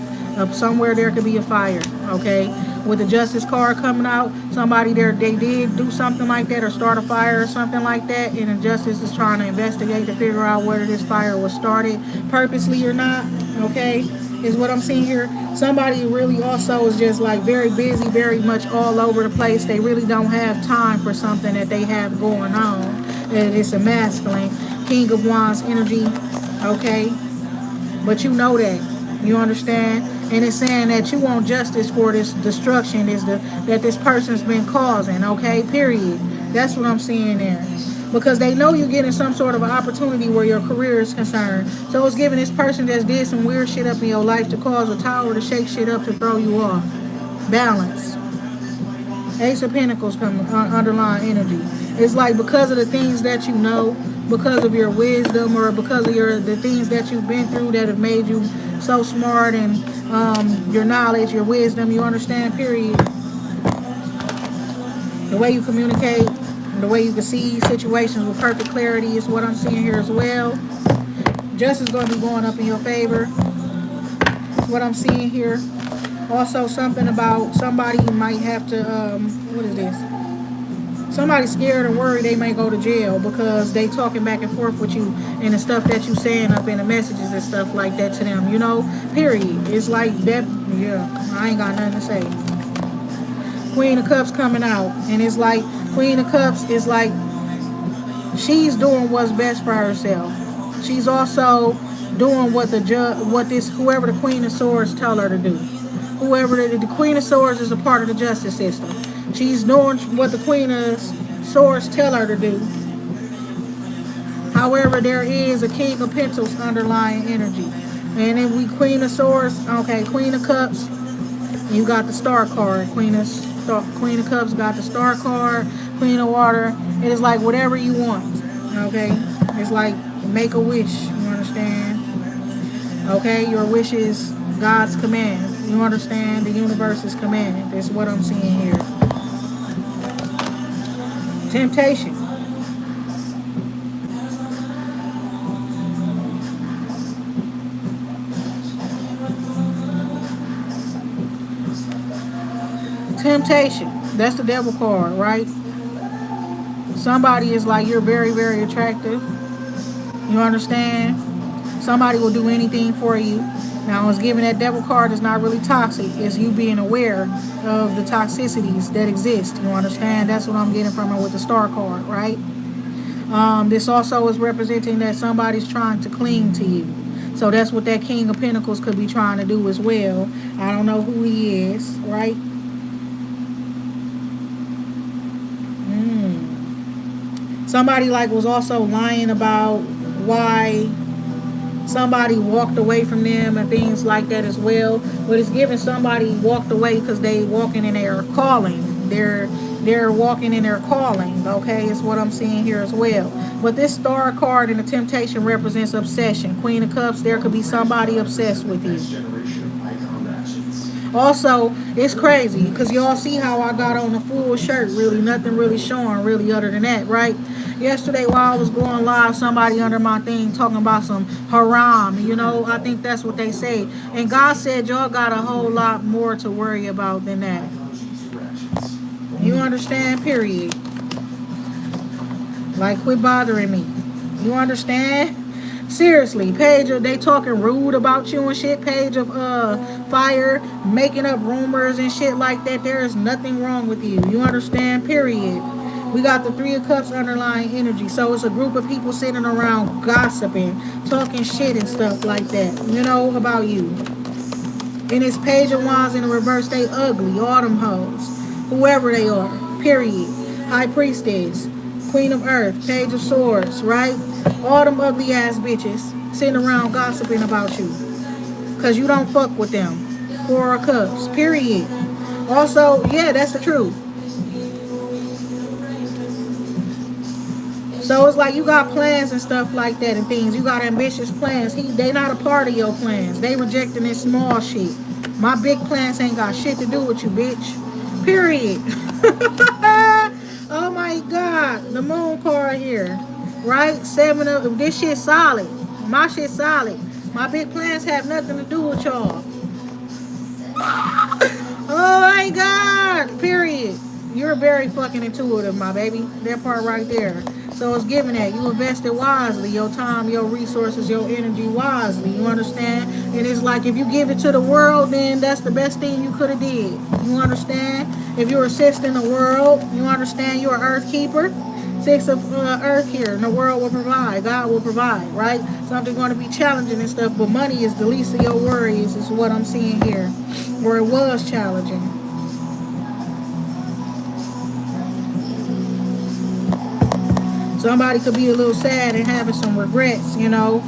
Somewhere there could be a fire. Okay, with the Justice card coming out, somebody there, they did do something like that or start a fire or something like that, and the Justice is trying to investigate to figure out whether this fire was started purposely or not. Okay, is what I'm seeing here. Somebody really also is just like very busy, very much all over the place. They really don't have time for something that they have going on. And it's a masculine. King of Wands energy. Okay. But you know that. You understand? And it's saying that you want justice for this destruction that this person's been causing. Okay. Period. That's what I'm seeing there. Because they know you're getting some sort of an opportunity where your career is concerned. So it's giving this person that did some weird shit up in your life to cause a tower to shake shit up to throw you off. Balance. Ace of Pentacles coming, underlying energy. It's like because of the things that you know, because of your wisdom, or because of the things that you've been through that have made you so smart, and your knowledge, your wisdom, you understand, period. The way you communicate, the way you can see situations with perfect clarity is what I'm seeing here as well. Justice is going to be going up in your favor. That's what I'm seeing here. Also, something about somebody might have to, what is this? Somebody's scared and worried they may go to jail because they talking back and forth with you and the stuff that you saying up in the messages and stuff like that to them, you know, period. It's like that, yeah, I ain't got nothing to say. Queen of Cups coming out, and it's like Queen of Cups is like she's doing what's best for herself. She's also doing what whoever the Queen of Swords tell her to do. Whoever the Queen of Swords is a part of the justice system. She's doing what the Queen of Swords tell her to do. However, there is a King of Pentacles underlying energy. And then we Queen of Swords, okay, Queen of Cups, you got the Star card. Queen of Cups got the Star card. Queen of Water. It is like whatever you want. Okay? It's like make a wish. You understand? Okay? Your wish is God's command. You understand? The universe's command. That's what I'm seeing here. Temptation. Temptation. That's the Devil card, right? Somebody is like, you're very, very attractive. You understand? Somebody will do anything for you. Now, it's given that Devil card is not really toxic. It's you being aware of the toxicities that exist. You understand? That's what I'm getting from it with the Star card, right? This also is representing that somebody's trying to cling to you. So that's what that King of Pentacles could be trying to do as well. I don't know who he is, right? Somebody like was also lying about why somebody walked away from them and things like that as well. But it's giving somebody walked away because they walking in their calling. They're walking in their calling. Okay, is what I'm seeing here as well. But this Star card in the Temptation represents obsession. Queen of Cups, there could be somebody obsessed with you. Also, it's crazy because y'all see how I got on a full shirt. Really, nothing really showing really other than that, right? Yesterday while I was going live, somebody under my thing talking about some haram. You know, I think that's what they say. And God said y'all got a whole lot more to worry about than that. You understand? Period. Like, quit bothering me. You understand? Seriously, Page, they talking rude about you and shit. Page of Fire, making up rumors and shit like that. There is nothing wrong with you. You understand? Period. We got the Three of Cups underlying energy. So it's a group of people sitting around gossiping, talking shit and stuff like that, you know, about you. And it's Page of Wands in the reverse. They ugly. All them hoes. Whoever they are. Period. High Priestess. Queen of Earth. Page of Swords. Right? All them ugly ass bitches sitting around gossiping about you. Because you don't fuck with them. Four of Cups. Period. Also, yeah, that's the truth. So it's like you got plans and stuff like that and things. You got ambitious plans. They not a part of your plans. They rejecting this small shit. My big plans ain't got shit to do with you, bitch. Period. Oh my God. The moon card here. Right? Seven of this shit solid. My shit solid. My big plans have nothing to do with y'all. Oh my God. Period. You're very fucking intuitive, my baby. That part right there. So it's given that you invested wisely, your time, your resources, your energy wisely. You understand? And it's like if you give it to the world, then that's the best thing you could have did. You understand? If you're assisting the world, you understand you're an earth keeper. Six of earth here, and the world will provide. God will provide, right? Something going to be challenging and stuff, but money is the least of your worries, is what I'm seeing here. Where it was challenging. Somebody could be a little sad and having some regrets, you know,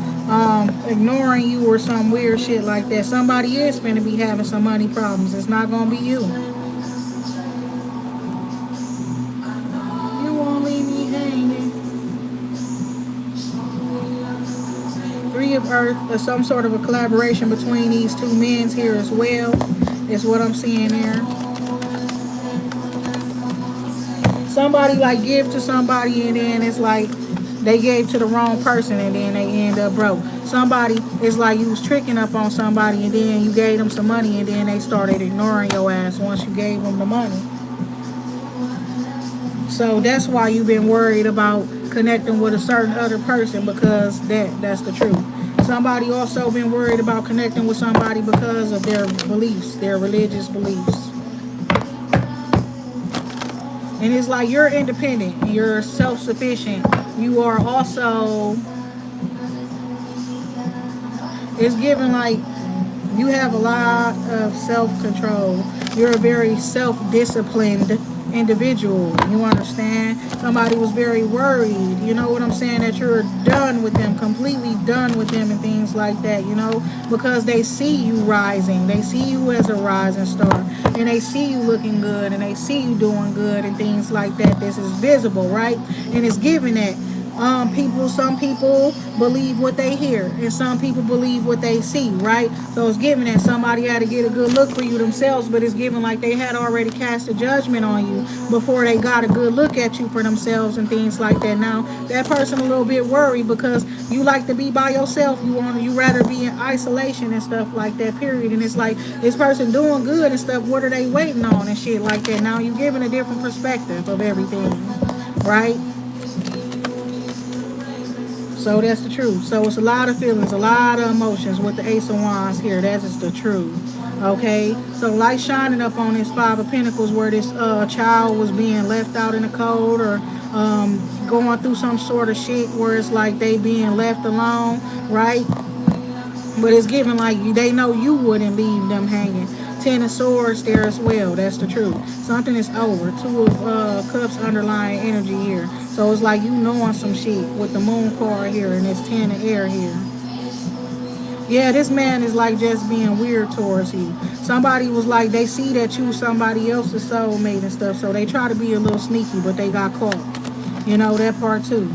ignoring you or some weird shit like that. Somebody is going to be having some money problems. It's not going to be you. You won't leave me hanging. Three of Earth, or some sort of a collaboration between these two men here as well, is what I'm seeing there. Somebody like give to somebody and then it's like they gave to the wrong person and then they end up broke. Somebody is like you was tricking up on somebody and then you gave them some money and then they started ignoring your ass once you gave them the money. So that's why you've been worried about connecting with a certain other person, because that's the truth. Somebody also been worried about connecting with somebody because of their beliefs, their religious beliefs. And it's like you're independent, you're self-sufficient. You are also, it's given like you have a lot of self-control. You're a very self-disciplined individual. You understand? Somebody was very worried, you know what I'm saying, that you're done with them, completely done with them and things like that, you know, because they see you rising. They see you as a rising star. And they see you looking good and they see you doing good and things like that. This is visible, right? And it's given that some people believe what they hear and some people believe what they see, right? So it's given that somebody had to get a good look for you themselves, but it's given like they had already cast a judgment on you before they got a good look at you for themselves and things like that. Now that person a little bit worried because you like to be by yourself. You rather be in isolation and stuff like that, period. And it's like this person doing good and stuff, what are they waiting on and shit like that. Now you're giving a different perspective of everything, right? So that's the truth. So it's a lot of feelings, a lot of emotions with the Ace of Wands here. That is the truth. Okay? So light shining up on this Five of Pentacles where this child was being left out in the cold or going through some sort of shit where it's like they being left alone, right? But it's given like they know you wouldn't leave them hanging. Ten of Swords there as well. That's the truth. Something is over. Two of Cups underlying energy here. So it's like you knowing some shit with the Moon card here and it's Ten of Air here. Yeah, this man is like just being weird towards you. Somebody was like, they see that you somebody else's soulmate and stuff, so they try to be a little sneaky, but they got caught. You know, that part too.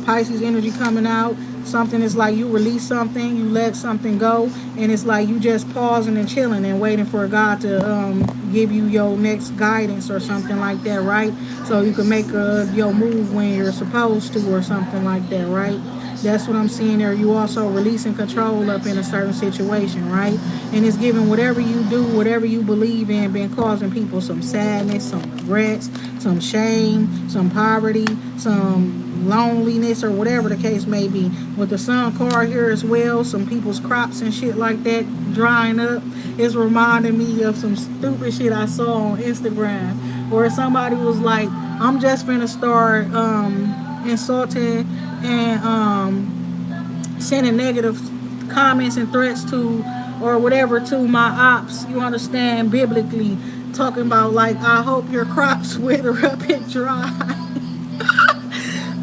Pisces energy coming out. Something is like you release something, you let something go, and it's like you just pausing and chilling and waiting for God to give you your next guidance or something like that, right? So you can make your move when you're supposed to or something like that, right? That's what I'm seeing there. You also releasing control up in a certain situation, right? And it's giving whatever you do, whatever you believe in, been causing people some sadness, some regrets, some shame, some poverty, some loneliness or whatever the case may be. With the Sun card here as well, some people's crops and shit like that drying up. It's reminding me of some stupid shit I saw on Instagram or somebody was like, I'm just finna start insulting and sending negative comments and threats to or whatever to my ops, you understand, biblically, talking about like, I hope your crops wither up and dry.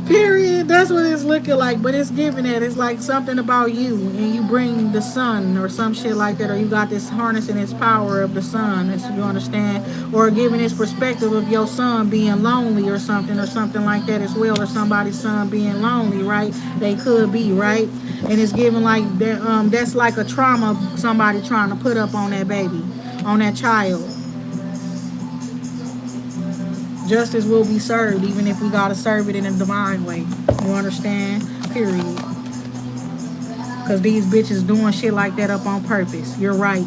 Period. That's what it's looking like. But it's giving it. It's like something about you, and you bring the sun or some shit like that, or you got this harnessing its power of the sun. As you understand, or giving this perspective of your son being lonely or something like that as well, or somebody's son being lonely, right? They could be, right? And it's giving like that. That's like a trauma somebody trying to put up on that baby, on that child. Justice will be served, even if we gotta serve it in a divine way. You understand? Period. Because these bitches doing shit like that up on purpose. You're right.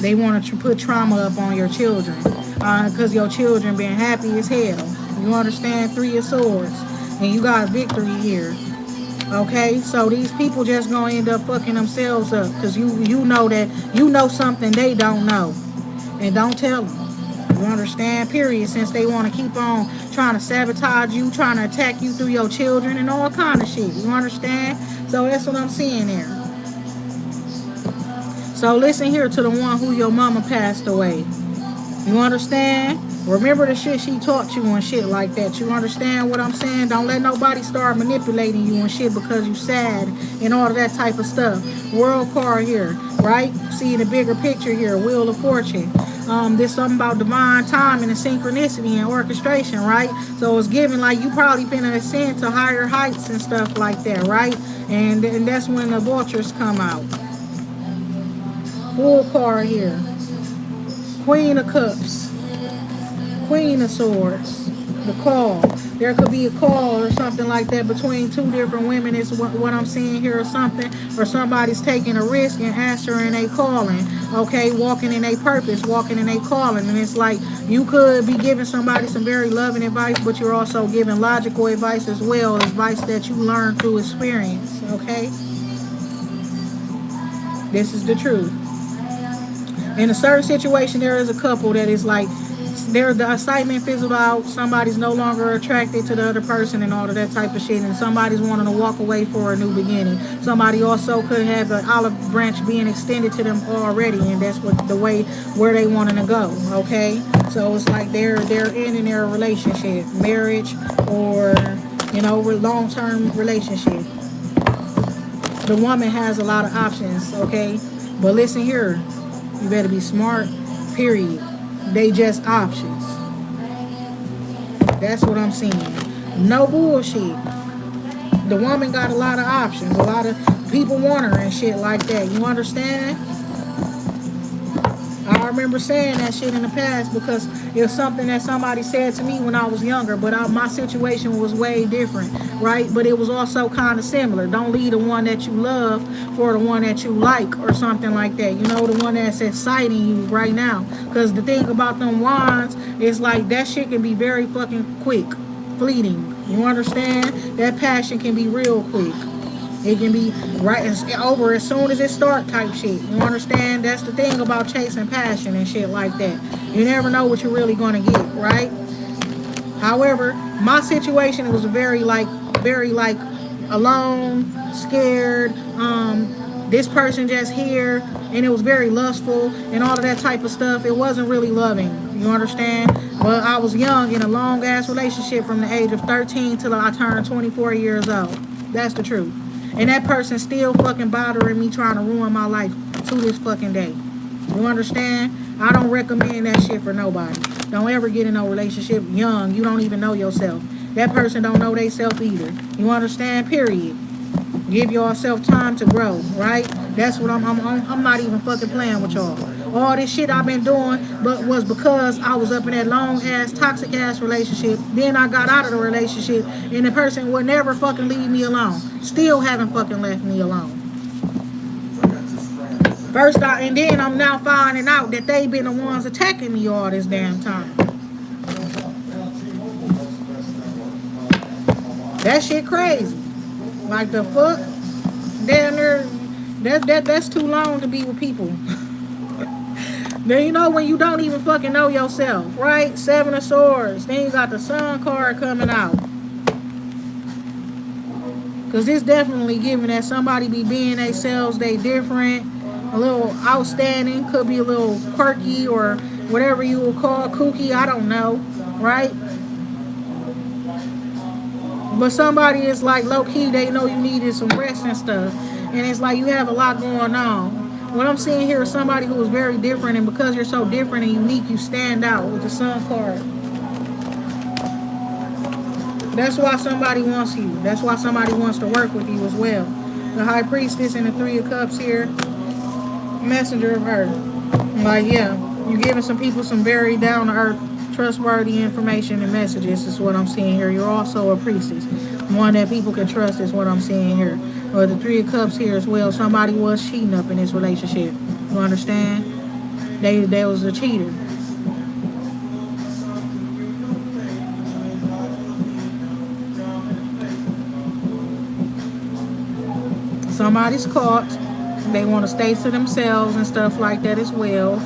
They want to put trauma up on your children. Because your children been happy as hell. You understand? 3 of Swords. And you got victory here. Okay? So these people just gonna end up fucking themselves up. Because you know that you know something they don't know. And don't tell them. You understand? Period. Since they want to keep on trying to sabotage you, trying to attack you through your children and all kind of shit. You understand? So that's what I'm seeing there. So listen here to the one who your mama passed away. You understand? Remember the shit she taught you and shit like that. You understand what I'm saying? Don't let nobody start manipulating you and shit because you sad and all of that type of stuff. World card here, right? See the bigger picture here. Wheel of Fortune. There's something about divine timing and synchronicity and orchestration, right? So it's given like you probably finna ascend to higher heights and stuff like that, right? And that's when the vultures come out. Full card here. Queen of Cups. Queen of Swords. The call. There could be a call or something like that between 2 different women is what I'm seeing here or something. Or somebody's taking a risk and answering a calling. Okay, walking in a purpose, walking in a calling. And it's like you could be giving somebody some very loving advice, but you're also giving logical advice as well, advice that you learned through experience. Okay? This is the truth. In a certain situation, there is a couple that is like, the excitement fizzled out, somebody's no longer attracted to the other person and all of that type of shit, and somebody's wanting to walk away for a new beginning. Somebody also could have an olive branch being extended to them already, and that's what the way where they wanting to go. Okay, so it's like they're ending their relationship, marriage, or long-term relationship. The woman has a lot of options. Okay, but listen here, you better be smart. Period. They just options. That's what I'm seeing. No bullshit. The woman got a lot of options. A lot of people want her and shit like that. You understand? I remember saying that shit in the past because it was something that somebody said to me when I was younger, but my situation was way different, right? But it was also kind of similar. Don't leave the one that you love for the one that you like or something like that. You know, the one that's exciting you right now. Because the thing about them wands is like that shit can be very fucking quick, fleeting. You understand? That passion can be real quick. It can be right over as soon as it start type shit. You understand? That's the thing about chasing passion and shit like that. You never know what you're really going to get, right? However, my situation was very alone, scared. This person just here, and it was very lustful and all of that type of stuff. It wasn't really loving. You understand? But I was young in a long ass relationship from the age of 13 till I turned 24 years old. That's the truth. And that person still fucking bothering me, trying to ruin my life to this fucking day. You understand? I don't recommend that shit for nobody. Don't ever get in no relationship young. You don't even know yourself. That person don't know they self either. You understand? Period. Give yourself time to grow, right? That's what I'm not even fucking playing with y'all. All this shit I've been doing but was because I was up in that long ass toxic ass relationship. Then I got out of the relationship and the person would never fucking leave me alone. Still haven't fucking left me alone. And then I'm now finding out that they been the ones attacking me all this damn time. That shit crazy. Like the fuck? Damn near that's too long to be with people. Then you know when you don't even fucking know yourself, right? Seven of Swords. Then you got the Sun card coming out. Because this definitely giving that somebody be being themselves, they different, a little outstanding, could be a little quirky or whatever you will call kooky, I don't know, right? But somebody is like low key, they know you needed some rest and stuff. And it's like you have a lot going on. What I'm seeing here is somebody who is very different, and because you're so different and unique, you stand out with the Sun card. That's why somebody wants you. That's why somebody wants to work with you as well. The High Priestess and the Three of Cups here. Messenger of Earth. Like, yeah, you're giving some people some very down-to-earth, trustworthy information and messages is what I'm seeing here. You're also a priestess. One that people can trust is what I'm seeing here. Or the Three of Cups here as well. Somebody was cheating up in this relationship. You understand? They was a cheater. Somebody's caught. They want to stay to themselves and stuff like that as well.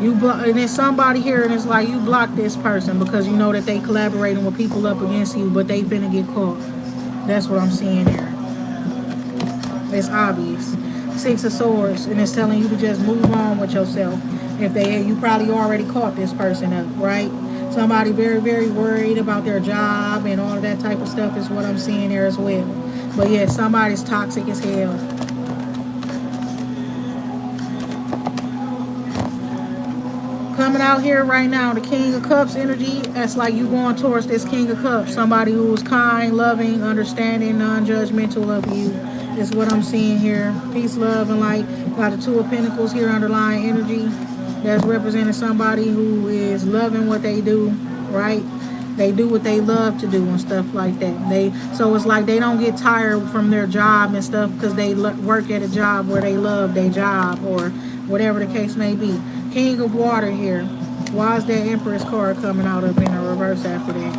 And there's somebody here, and it's like you block this person because you know that they collaborating with people up against you, but they finna get caught. That's what I'm seeing here. It's obvious. Six of Swords, and it's telling you to just move on with yourself. You probably already caught this person up, right? Somebody very, very worried about their job and all of that type of stuff is what I'm seeing there as well. But yeah, somebody's toxic as hell. Coming out here right now, the King of Cups energy, that's like you going towards this King of Cups. Somebody who is kind, loving, understanding, non-judgmental of you is what I'm seeing here. Peace, love, and light. Got the Two of Pentacles here, underlying energy. That's representing somebody who is loving what they do, right? They do what they love to do and stuff like that. So it's like they don't get tired from their job and stuff because they work at a job where they love their job or whatever the case may be. King of Water here. Why is that Empress card coming out up in a reverse after that?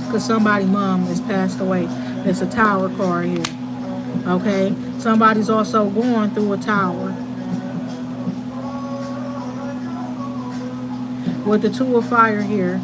Because somebody's mom has passed away. It's a Tower card here. Okay? Somebody's also going through a tower. With the Two of Fire here.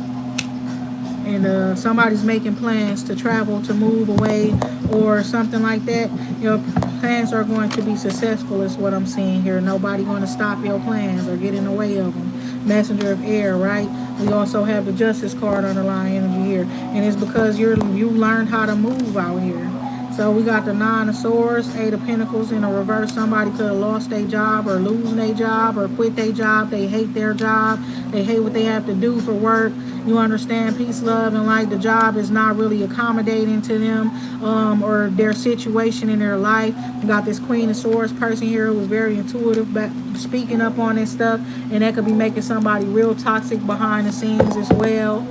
And somebody's making plans to travel, to move away or something like that. Your plans are going to be successful is what I'm seeing here. Nobody going to stop your plans or get in the way of them. Messenger of Air, right? We also have the Justice card underlying energy here. And it's because you learned how to move out here. So we got the Nine of Swords, Eight of Pentacles in a reverse. Somebody could have lost their job or losing their job or quit their job. They hate their job. They hate what they have to do for work. You understand? Peace, love, and light. The job is not really accommodating to them or their situation in their life. We got this Queen of Swords person here who is very intuitive, but speaking up on this stuff. And that could be making somebody real toxic behind the scenes as well.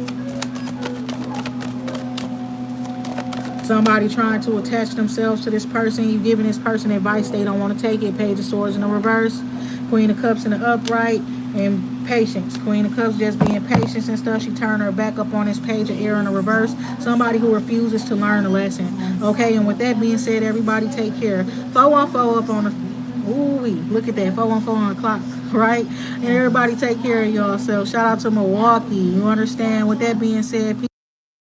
Somebody trying to attach themselves to this person. You giving this person advice they don't want to take it. Page of Swords in the reverse. Queen of Cups in the upright. And patience. Queen of Cups just being patient and stuff. She turned her back up on this Page of Air in the reverse. Somebody who refuses to learn a lesson. Okay, and with that being said, everybody take care. 414 up on the... Ooh-wee. Look at that. 414 on the clock. Right? And everybody take care of y'all. So shout out to Milwaukee. You understand? With that being said...